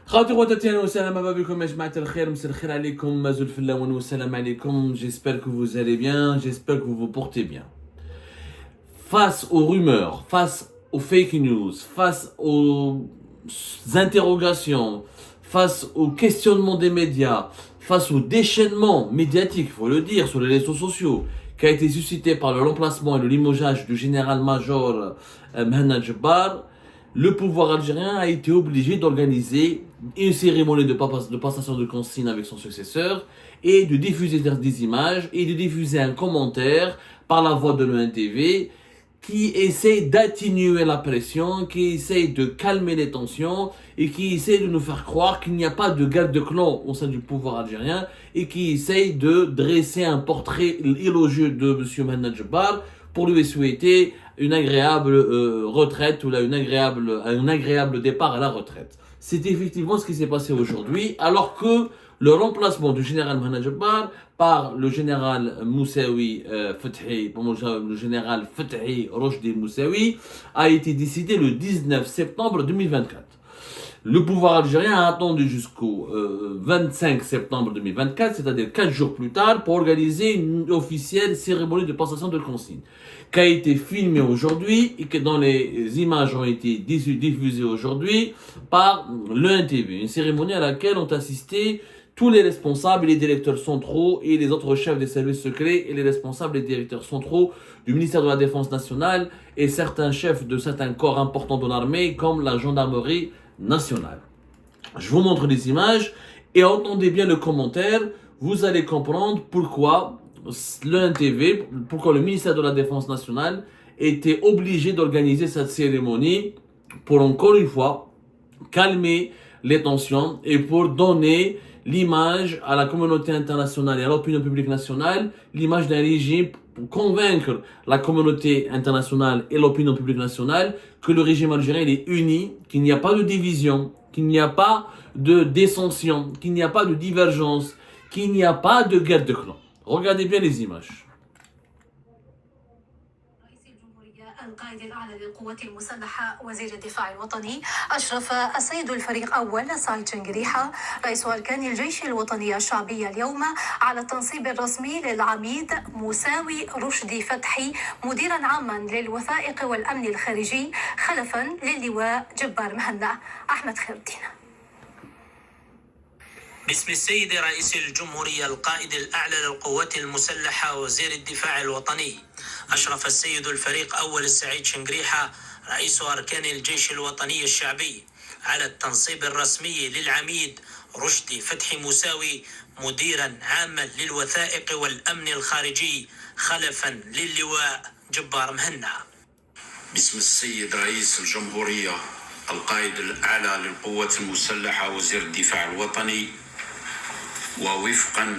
خاوتي خواتاتي اهلا وسهلا مرحبا بكم يا جماعة الخير مساء الخير عليكم مازال في اللون والسلام عليكم. J'espère que vous allez bien, j'espère que vous vous portez bien. Face aux rumeurs, face aux fake news, face aux interrogations, face aux questionnements des médias, face au déchaînement médiatique, il faut le dire, sur les réseaux sociaux, qui a été suscité par le remplacement et le limogeage du général-major Mehmet Djebbar, le pouvoir algérien a été obligé d'organiser une cérémonie de passation de consigne avec son successeur et de diffuser des images et de diffuser un commentaire par la voix de l'ONTV qui essaie d'atténuer la pression, qui essaie de calmer les tensions et qui essaie de nous faire croire qu'il n'y a pas de guerre de clan au sein du pouvoir algérien et qui essaie de dresser un portrait élogieux de M. Mehmet Djebbar pour lui souhaiter une agréable retraite ou un agréable départ à la retraite. C'est effectivement ce qui s'est passé aujourd'hui, alors que le remplacement du général Mehmet Djebbar par le général Moussaoui le général Fethi Rochdi Moussaoui a été décidé le 19 septembre 2024. Le pouvoir algérien a attendu jusqu'au 25 septembre 2024, c'est-à-dire 4 jours plus tard, pour organiser une officielle cérémonie de passation de consigne, qui a été filmée aujourd'hui et que dans les images ont été diffusées aujourd'hui par l'ONTV. Une cérémonie à laquelle ont assisté tous les responsables et les directeurs centraux et les autres chefs des services secrets et les responsables et directeurs centraux du ministère de la Défense nationale et certains chefs de certains corps importants de l'armée comme la gendarmerie nationale. Je vous montre les images et entendez bien le commentaire, vous allez comprendre pourquoi l'ONTV, pourquoi le ministère de la Défense nationale était obligé d'organiser cette cérémonie pour encore une fois calmer les tensions et pour donner l'image à la communauté internationale et à l'opinion publique nationale, l'image d'un régime pour convaincre la communauté internationale et l'opinion publique nationale que le régime algérien est uni, qu'il n'y a pas de division, qu'il n'y a pas de dissension, qu'il n'y a pas de divergence, qu'il n'y a pas de guerre de clans. Regardez bien les images. القائد الأعلى للقوات المسلحة وزير الدفاع الوطني أشرف السيد الفريق أول سعيد شنقريحة رئيس أركان الجيش الوطني الشعبي اليوم على التنصيب الرسمي للعميد موساوي رشدي فتحي مديرا عاما للوثائق والأمن الخارجي خلفا للواء جبار مهنا. أحمد خير الدين. باسم السيد رئيس الجمهورية القائد الأعلى للقوات المسلحة وزير الدفاع الوطني أشرف السيد الفريق أول السعيد شنقريحة رئيس أركان الجيش الوطني الشعبي على التنصيب الرسمي للعميد رشدي فتحي موساوي مديرا عاما للوثائق والأمن الخارجي خلفا للواء جبار مهنا. باسم السيد رئيس الجمهورية القائد الأعلى للقوات المسلحة وزير الدفاع الوطني ووفقا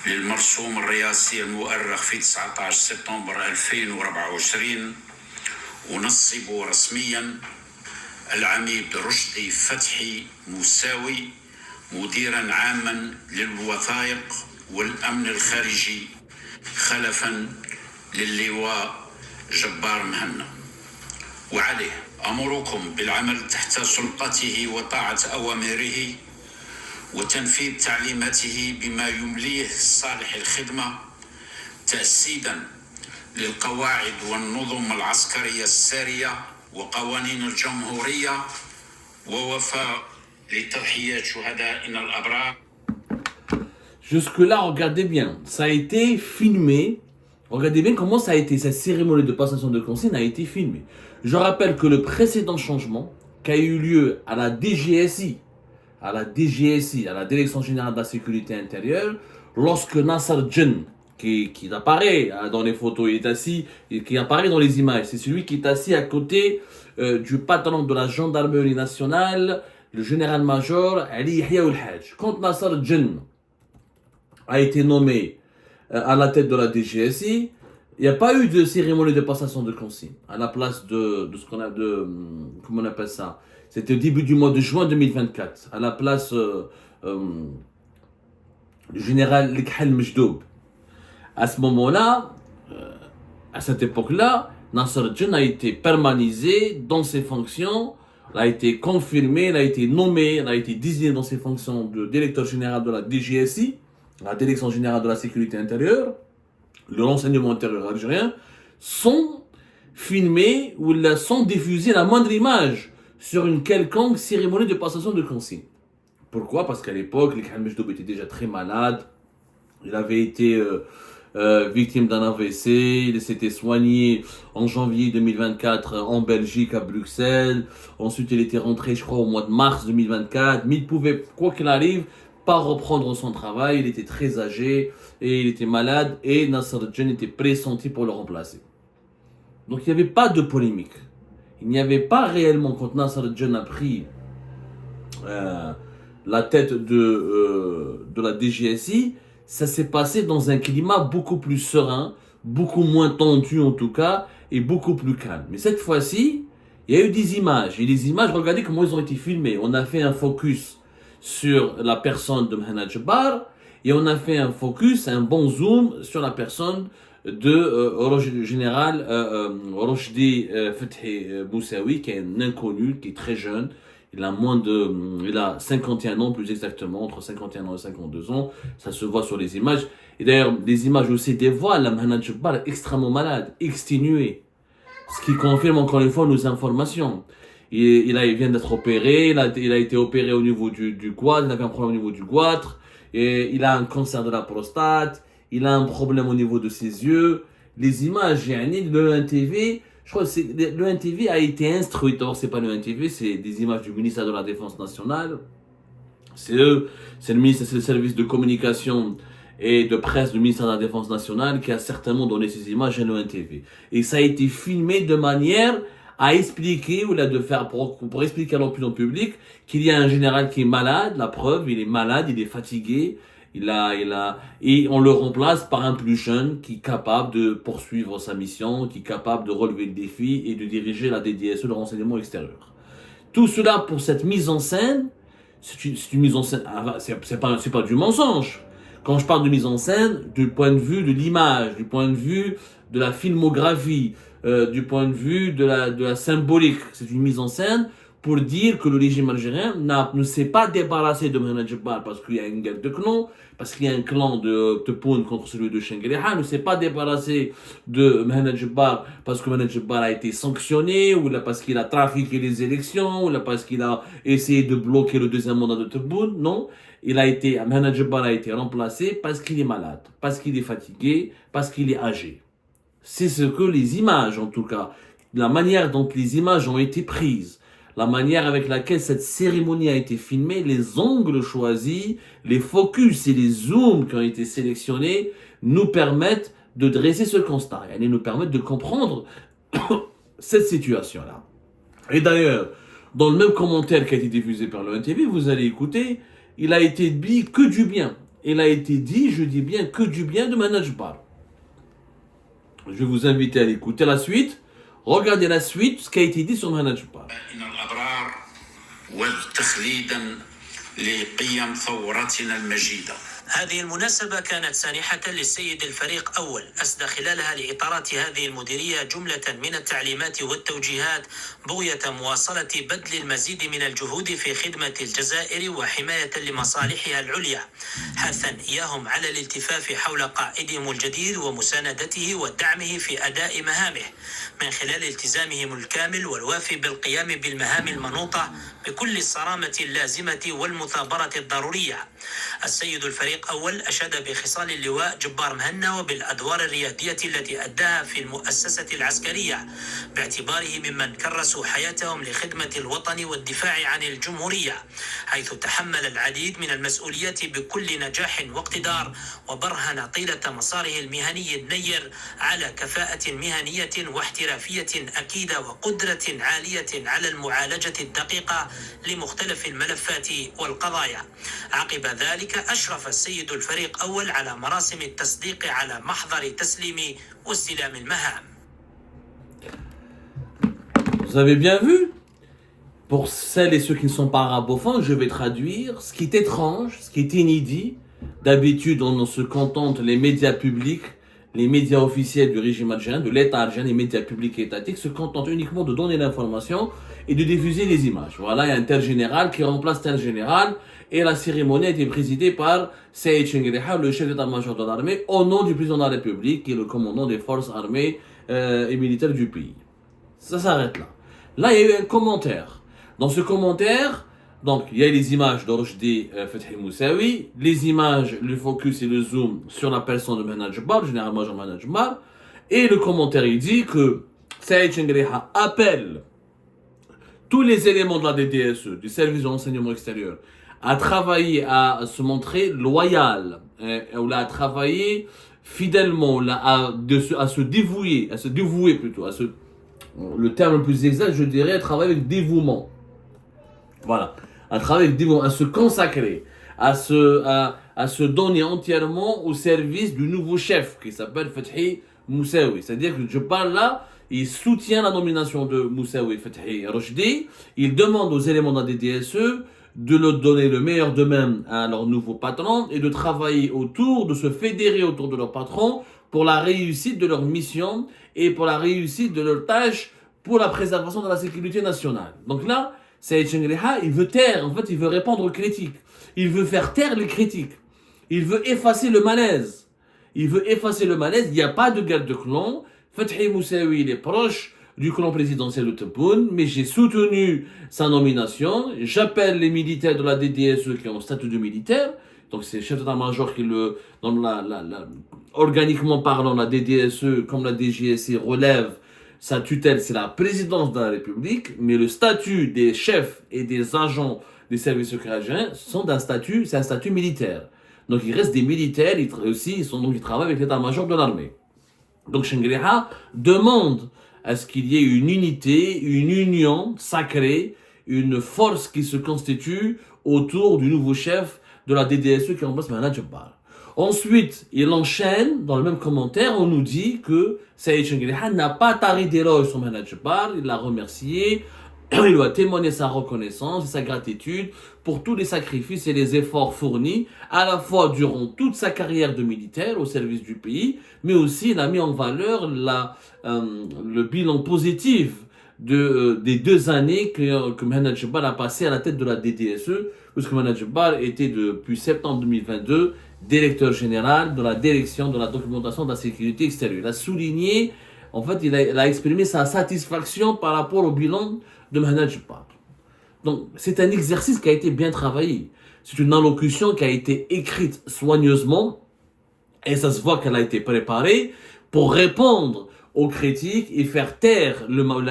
للمرسوم الرئاسي المؤرخ في 19 سبتمبر 2024 أنصب رسميا العميد رشدي فتحي موساوي مديرا عاما للوثائق والأمن الخارجي خلفا للواء جبار مهنا، وعليه أمركم بالعمل تحت سلطته وطاعة أوامره وتنفيذ تعليماته بما يمليه صالح الخدمة تأسيدا للقواعد والنظم العسكرية السارية وقوانين الجمهورية ووفاء لتضحيات شهدائنا الأبرار. Jusque-là, regardez bien, ça a été filmé. Regardez bien comment ça a été, cette cérémonie de passation de consigne a été filmée. Je rappelle que le précédent changement qui a eu lieu à la DGSI, à la Direction Générale de la Sécurité Intérieure, lorsque Nasser Djen, qui apparaît dans les photos, il est assis, qui apparaît dans les images, c'est celui qui est assis à côté du patron de la gendarmerie nationale, le général-major Ali Yahya Oul-Hajj. Quand Nasser Djen a été nommé à la tête de la DGSI, il n'y a pas eu de cérémonie de passation de consigne à la place de ce qu'on a comment on appelle ça. C'était au début du mois de juin 2024, à la place du général Likhal Mejdoub. À ce moment-là, à cette époque-là, Nasser Djen a été permanisé dans ses fonctions Il a été confirmé, il a été nommé, il a été désigné dans ses fonctions de directeur général de la DGSI, la Direction générale de la sécurité intérieure, le renseignement intérieur algérien, sont filmés ou sont diffusés la moindre image sur une quelconque cérémonie de passation de consigne. Pourquoi? Parce qu'à l'époque, Likhan Mejdoub était déjà très malade, il avait été victime d'un AVC, il s'était soigné en janvier 2024 en Belgique, à Bruxelles. Ensuite, il était rentré, je crois, au mois de mars 2024. Mais il pouvait, quoi qu'il arrive, pas reprendre son travail. Il était très âgé et il était malade. Et Nasser Djen était pressenti pour le remplacer. Donc, il n'y avait pas de polémique. Il n'y avait pas réellement, quand Nasser Djen a pris la tête de la DGSI, ça s'est passé dans un climat beaucoup plus serein, beaucoup moins tendu en tout cas, et beaucoup plus calme. Mais cette fois-ci, il y a eu des images. Et les images, regardez comment ils ont été filmées. On a fait un focus sur la personne de Mehana Djebbar, et on a fait un focus, un bon zoom sur la personne de général Rochdi Fethi Moussaoui, qui est un inconnu, qui est très jeune. Il a 51 ans plus exactement, entre 51 ans et 52 ans. Ça se voit sur les images. Et d'ailleurs, les images aussi dévoilent la Mehana Djebbar extrêmement malade, exténué. Ce qui confirme encore une fois nos informations. Il vient d'être opéré, il a été opéré au niveau du goitre, il avait un problème au niveau du goitre, et il a un cancer de la prostate, il a un problème au niveau de ses yeux. Les images, le NTV, je crois que le NTV a été instruit. D'abord, c'est pas le NTV, c'est des images du ministère de la Défense nationale. C'est le service de communication et de presse du ministère de la Défense nationale qui a certainement donné ces images à le NTV. Et ça a été filmé de manière à expliquer, ou là de faire pour expliquer à l'opinion publique qu'il y a un général qui est malade. La preuve, il est malade, il est fatigué. Et on le remplace par un plus jeune qui est capable de poursuivre sa mission, qui est capable de relever le défi et de diriger la DDSE, le renseignement extérieur. Tout cela pour cette mise en scène, c'est une mise en scène, c'est pas du mensonge. Quand je parle de mise en scène, du point de vue de l'image, du point de vue de la filmographie, du point de vue de la symbolique, c'est une mise en scène pour dire que le régime algérien ne s'est pas débarrassé de Mehana Djebbar parce qu'il y a une guerre de clans, parce qu'il y a un clan de Tebboune contre celui de Chengueriha, ne s'est pas débarrassé de Mehana Djebbar parce que Mehana Djebbar a été sanctionné, ou là parce qu'il a trafiqué les élections, ou là parce qu'il a essayé de bloquer le deuxième mandat de Tebboune. Non, Mehana Djebbar a été remplacé parce qu'il est malade, parce qu'il est fatigué, parce qu'il est âgé. C'est ce que les images, en tout cas, la manière dont les images ont été prises, la manière avec laquelle cette cérémonie a été filmée, les angles choisis, les focus et les zooms qui ont été sélectionnés nous permettent de dresser ce constat et nous permettent de comprendre cette situation-là. Et d'ailleurs, dans le même commentaire qui a été diffusé par le NTV, vous allez écouter, il a été dit que du bien. Il a été dit, je dis bien, que du bien de Mehana Djebbar. Je vais vous inviter à l'écouter la suite. Regardez la suite, ce qui a été dit sur Mehana Djebbar. وتخليدا لقيم ثورتنا المجيدة. هذه المناسبة كانت سانحة للسيد الفريق أول أسدى خلالها لإطارات هذه المديرية جملة من التعليمات والتوجيهات بغية مواصلة بذل المزيد من الجهود في خدمة الجزائر وحماية لمصالحها العليا، حثا إياهم على الالتفاف حول قائدهم الجديد ومساندته ودعمه في أداء مهامه من خلال التزامهم الكامل والوافي بالقيام بالمهام المنوطة بكل الصرامة اللازمة والمثابرة الضرورية. السيد الفريق أول أشاد بخصال اللواء جبار مهنا وبالأدوار الريادية التي أداها في المؤسسة العسكرية باعتباره ممن كرسوا حياتهم لخدمة الوطن والدفاع عن الجمهورية، حيث تحمل العديد من المسؤوليات بكل نجاح واقتدار وبرهن طيلة مساره المهني النير على كفاءة مهنية واحترافية أكيدة وقدرة عالية على المعالجة الدقيقة لمختلف الملفات والقضايا. عقب ذلك أشرف السيد الفريق أول على مراسم التصديق على محضر تسليم واستلام المهام. Vous avez bien vu? Pour celles et ceux qui ne sont pas arabophones, je vais traduire ce qui est étrange, ce qui est inédit. D'habitude, on se contente, les médias publics, les médias officiels du régime algérien, de l'État algérien, les médias publics et étatiques se contentent uniquement de donner l'information et de diffuser les images. Voilà, il y a un tel général qui remplace tel général et la cérémonie a été présidée par Saïd Chengriha, le chef d'état-major de l'armée, au nom du président de la République, qui est le commandant des forces armées et militaires du pays. Ça s'arrête là. Là, il y a eu un commentaire. Dans ce commentaire, donc, il y a les images de Rochdi Fethi Moussaoui, les images, le focus et le zoom sur la personne de Mehmet Djebbar, général-major Mehmet Djebbar, et le commentaire, il dit que Saïd Chengriha appelle tous les éléments de la DDSE, du service de renseignement extérieur, à travailler, à se montrer loyal, ou à travailler fidèlement, à se dévouer plutôt, le terme le plus exact, je dirais, travailler avec dévouement. Voilà. À travailler avec dévouement, à se consacrer, à se donner entièrement au service du nouveau chef qui s'appelle Fethi Moussaoui. C'est-à-dire que je parle là, il soutient la nomination de Moussaoui Fethi Rochdi. Il demande aux éléments de la DDSE de leur donner le meilleur d'eux-mêmes à leur nouveau patron et de travailler autour, de se fédérer autour de leur patron pour la réussite de leur mission et pour la réussite de leur tâche pour la préservation de la sécurité nationale. Donc là, Saïd Chengriha, il veut taire, en fait, il veut répondre aux critiques. Il veut faire taire les critiques. Il veut effacer le malaise. Il n'y a pas de guerre de clan. Fethi Moussaoui, il est proche du clan présidentiel de Tebboune, mais j'ai soutenu sa nomination. J'appelle les militaires de la DDSE qui ont statut de militaire. Donc c'est le chef d'état-major qui organiquement parlant, la DDSE, comme la DGSI, relève sa tutelle, c'est la présidence de la République, mais le statut des chefs et des agents des services secrets algériens c'est un statut militaire. Donc il reste des militaires, ils travaillent avec l'état-major de l'armée. Donc Chengriha demande à ce qu'il y ait une unité, une union sacrée, une force qui se constitue autour du nouveau chef de la DDSE qui remplace Mehmet Djebbar. Ensuite, il enchaîne, dans le même commentaire, on nous dit que Saïd Chengriha n'a pas tari d'éloge sur Mehmet Djebbar, il l'a remercié, il lui a témoigné sa reconnaissance et sa gratitude pour tous les sacrifices et les efforts fournis, à la fois durant toute sa carrière de militaire au service du pays, mais aussi il a mis en valeur le bilan positif des 2 années que Mehmet Djebbar a passé à la tête de la DDSE, puisque Mehmet Djebbar était depuis septembre 2022 directeur général de la direction de la documentation de la sécurité extérieure. Il a souligné, en fait, il a exprimé sa satisfaction par rapport au bilan de Mehmet Djebbar. Donc, c'est un exercice qui a été bien travaillé. C'est une allocution qui a été écrite soigneusement, et ça se voit qu'elle a été préparée pour répondre aux critiques et faire taire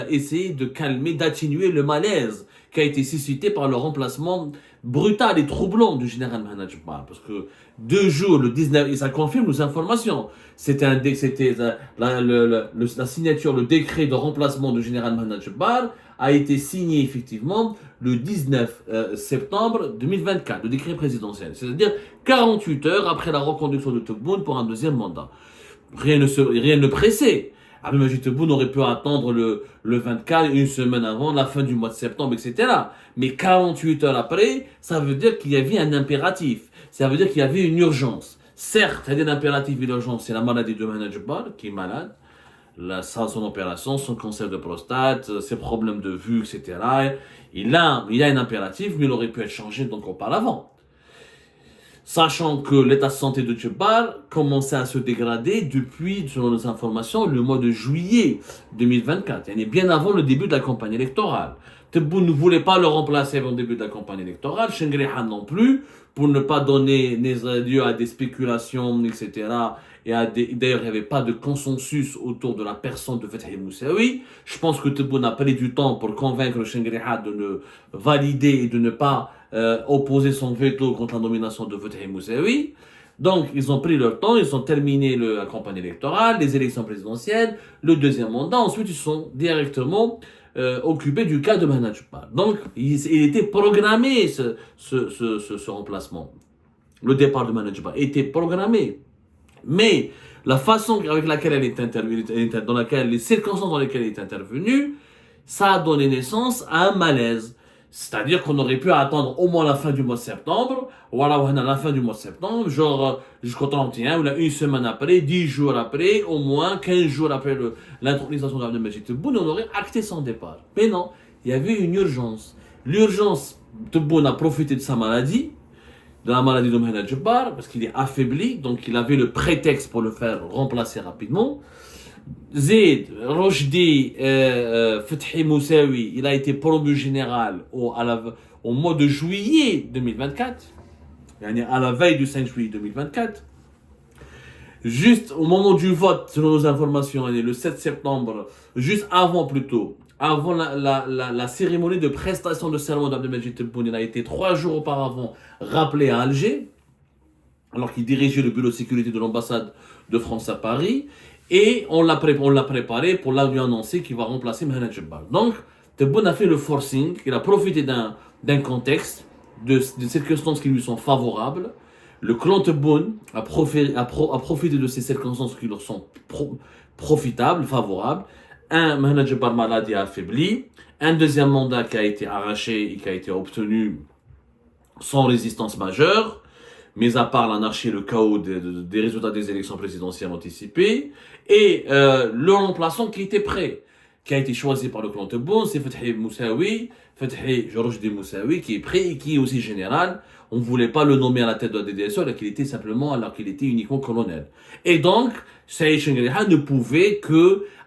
essayer de calmer, d'atténuer le malaise qui a été suscité par le remplacement brutal et troublant du général Mehmet Djebbar. Parce que 2 jours, le 19, et ça confirme nos informations, la signature, le décret de remplacement du général Mehmet Djebbar a été signé effectivement le 19 septembre 2024, le décret présidentiel. C'est-à-dire 48 heures après la reconduction de Tebboune pour un 2e mandat. Rien ne pressait. Abdelmajid Tebboune aurait pu attendre le 24, une semaine avant, la fin du mois de septembre, etc. Mais 48 heures après, ça veut dire qu'il y avait un impératif. Ça veut dire qu'il y avait une urgence. Certes, il y a un impératif et l'urgence, c'est la maladie de Mehmet Djebbar, qui est malade. Son opération, son cancer de prostate, ses problèmes de vue, etc. Il y a un impératif, mais il aurait pu être changé donc auparavant. Sachant que l'état de santé de Djebbar commençait à se dégrader depuis, selon nos informations, le mois de juillet 2024. Il est bien avant le début de la campagne électorale. Tebboune ne voulait pas le remplacer avant le début de la campagne électorale, Chengriha non plus, pour ne pas donner lieu à des spéculations, etc. D'ailleurs, il n'y avait pas de consensus autour de la personne de Fethi Moussaoui. Je pense que Tebboune a pris du temps pour convaincre Chengriha de ne valider et de ne pas opposer son veto contre la nomination de Fethi Moussaoui. Donc, ils ont pris leur temps, ils ont terminé la campagne électorale, les élections présidentielles, le 2e mandat. Ensuite, ils sont directement occupés du cas de Mehmet Djebbar. Donc, il était programmé ce remplacement. Le départ de Mehmet Djebbar était programmé. Mais la façon avec laquelle elle est intervenue, les circonstances dans lesquelles elle est intervenue, ça a donné naissance à un malaise. C'est-à-dire qu'on aurait pu attendre au moins la fin du mois de septembre, ou alors la fin du mois de septembre, genre jusqu'au 31, ou là, une semaine après, 10 jours après, au moins 15 jours après l'intronisation d'Abdelmajid Tebboune, on aurait acté son départ. Mais non, il y avait une urgence. L'urgence, Tebboune a profité de sa maladie, de la maladie de Mohamed Jabbar, parce qu'il est affaibli, donc il avait le prétexte pour le faire remplacer rapidement. Zaid, Rochdi, Fethi Moussaoui, il a été promu général au mois de juillet 2024, à la veille du 5 juillet 2024. Juste au moment du vote, selon nos informations, le 7 septembre, juste avant plutôt, avant la cérémonie de prestation de serment d'Abdelmajid Tebboune, il a été 3 jours auparavant rappelé à Alger, alors qu'il dirigeait le bureau de sécurité de l'ambassade de France à Paris. Et on l'a préparé pour lui annoncer qu'il va remplacer Mohamed Jabbar. Donc, Tebboune a fait le forcing, il a profité d'un contexte, de circonstances qui lui sont favorables. Le clan Tebboune a profité de ces circonstances qui leur sont profitables, favorables. Mohamed Jabbar malade et affaibli. Un deuxième mandat qui a été arraché et qui a été obtenu sans résistance majeure, mis à part l'anarchie et le chaos des résultats des élections présidentielles anticipées, et le remplaçant qui était prêt, qui a été choisi par le clan Tebboune, c'est Fethi Moussaoui, Fethi Rochdi Moussaoui, qui est prêt et qui est aussi général. On ne voulait pas le nommer à la tête de la DDSO alors qu'il était uniquement colonel. Et donc, Saïd Chengriha ne pouvait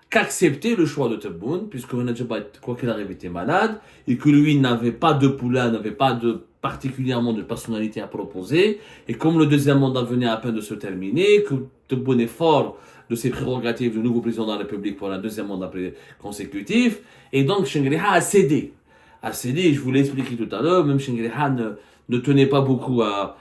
qu'accepter le choix de Tebboune, puisque Mohamed Jabbar, quoi qu'il arrive, était malade, et que lui n'avait pas de poulain, n'avait pas particulièrement de personnalité à proposer, et comme le deuxième mandat venait à peine de se terminer, que Tebboune est fort de ses prérogatives de nouveau président de la République pour un deuxième mandat consécutif, et donc Chengriha a cédé. Je vous l'ai expliqué tout à l'heure, même Chengriha ne tenait pas beaucoup à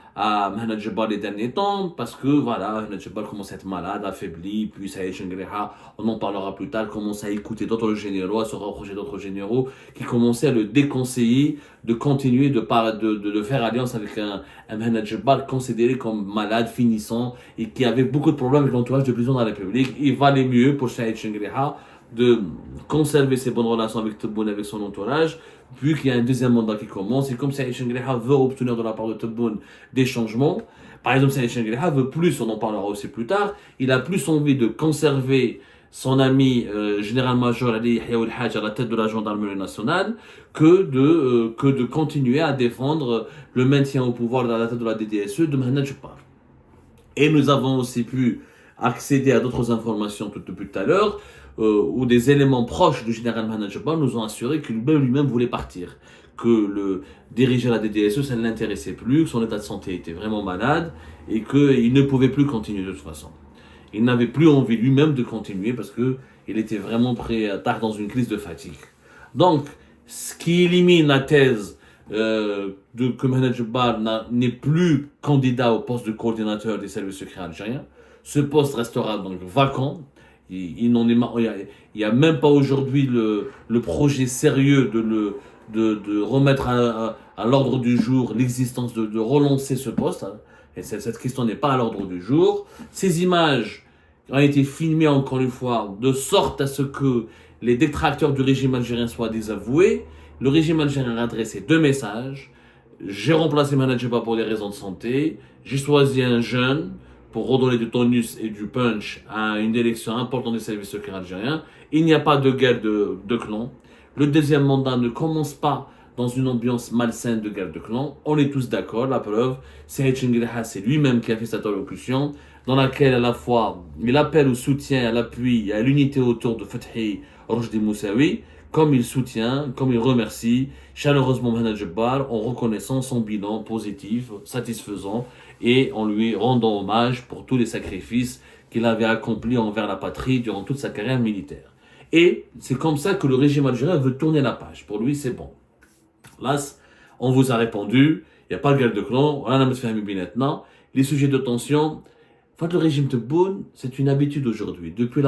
Mohamed Jabbar les derniers temps, parce que voilà, Mohamed Jabbar commence à être malade, affaibli, puis Saïd Chengriha, on en parlera plus tard, commence à écouter d'autres généraux, à se rapprocher d'autres généraux, qui commençaient à le déconseiller de continuer de faire alliance avec un Mohamed Jabbar considéré comme malade, finissant, et qui avait beaucoup de problèmes avec l'entourage du président de la République. Il valait mieux pour Saïd Chengriha de conserver ses bonnes relations avec Tebboune, avec son entourage, vu qu'il y a un deuxième mandat qui commence, et comme Saïd Chengriha veut obtenir de la part de Tebboune des changements, par exemple Saïd Chengriha veut plus, on en parlera aussi plus tard, il a plus envie de conserver son ami général-major Ali Yahya Haj à la tête de la gendarmerie nationale que de continuer à défendre le maintien au pouvoir à la tête de la DDSE de Mohamed Jabbar. Et nous avons aussi pu accéder à d'autres informations depuis tout à l'heure, où des éléments proches du général Mohamed Jabbar nous ont assuré que lui-même voulait partir, que diriger la DDSE, ça ne l'intéressait plus, que son état de santé était vraiment malade et qu'il ne pouvait plus continuer de toute façon. Il n'avait plus envie lui-même de continuer parce qu'il était vraiment tard dans une crise de fatigue. Donc, ce qui élimine la thèse que Mohamed Jabbar n'est plus candidat au poste de coordinateur des services secrets algériens. Ce poste restera donc vacant. Il n'y a même pas aujourd'hui le projet sérieux de remettre à l'ordre du jour l'existence de relancer ce poste. Et cette question n'est pas à l'ordre du jour. Ces images ont été filmées encore une fois de sorte à ce que les détracteurs du régime algérien soient désavoués. Le régime algérien a adressé 2 messages. J'ai remplacé Mohamed Jabbar pour des raisons de santé. J'ai choisi un jeune pour redonner du tonus et du punch à une élection importante des services secrets algériens. Il n'y a pas de guerre de clans. Le deuxième mandat ne commence pas dans une ambiance malsaine de guerre de clans. On est tous d'accord, la preuve, Saïd Chengriha, c'est lui-même qui a fait cette allocution, dans laquelle à la fois il appelle au soutien, à l'appui, à l'unité autour de Fethi Rochdi Moussaoui, comme il soutient, comme il remercie chaleureusement Mohamed Jabbar en reconnaissant son bilan positif, satisfaisant, et en lui rendant hommage pour tous les sacrifices qu'il avait accomplis envers la patrie durant toute sa carrière militaire. Et c'est comme ça que le régime algérien veut tourner la page. Pour lui, c'est bon. Là, on vous a répondu, il n'y a pas de guerre de clan, rien à me faire maintenant. Les sujets de tension, en fait, le régime Tebboune, c'est une habitude aujourd'hui. Depuis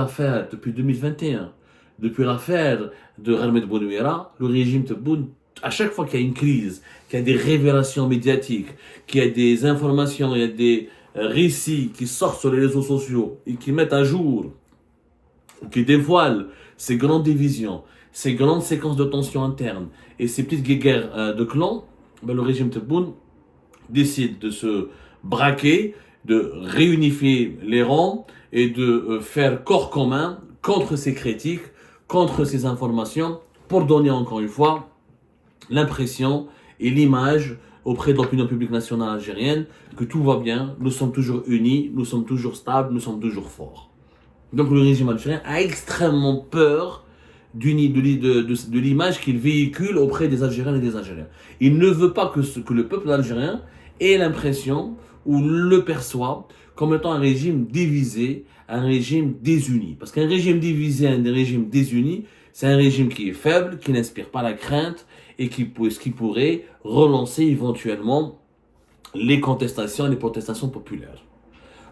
2021, depuis l'affaire de Ahmed Bounouira, le régime Tebboune, à chaque fois qu'il y a une crise, qu'il y a des révélations médiatiques, qu'il y a des informations, il y a des récits qui sortent sur les réseaux sociaux et qui mettent à jour, qui dévoilent ces grandes divisions, ces grandes séquences de tensions internes et ces petites guerres de clans, ben, le régime Tebboune décide de se braquer, de réunifier les rangs et de faire corps commun contre ces critiques, contre ces informations, pour donner encore une fois l'impression et l'image auprès de l'opinion publique nationale algérienne que tout va bien, nous sommes toujours unis, nous sommes toujours stables, nous sommes toujours forts. Donc le régime algérien a extrêmement peur de l'image qu'il véhicule auprès des Algériens et des Algériens. Il ne veut pas que le peuple algérien ait l'impression ou le perçoit comme étant un régime divisé, un régime désuni. Parce qu'un régime divisé, un régime désuni, c'est un régime qui est faible, qui n'inspire pas la crainte et qui pourrait relancer éventuellement les contestations et les protestations populaires.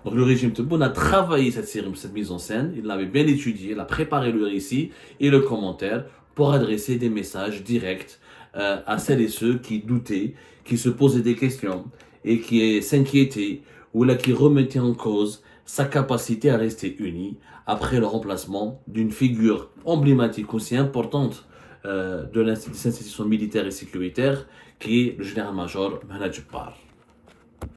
Donc le régime Tebboune a travaillé cette mise en scène, il l'avait bien étudié, il a préparé le récit et le commentaire pour adresser des messages directs à celles et ceux qui doutaient, qui se posaient des questions et qui s'inquiétaient ou là qui remettaient en cause sa capacité à rester uni après le remplacement d'une figure emblématique aussi importante de l'institution militaire et sécuritaire qui est le général-major Mohamed Jebbar.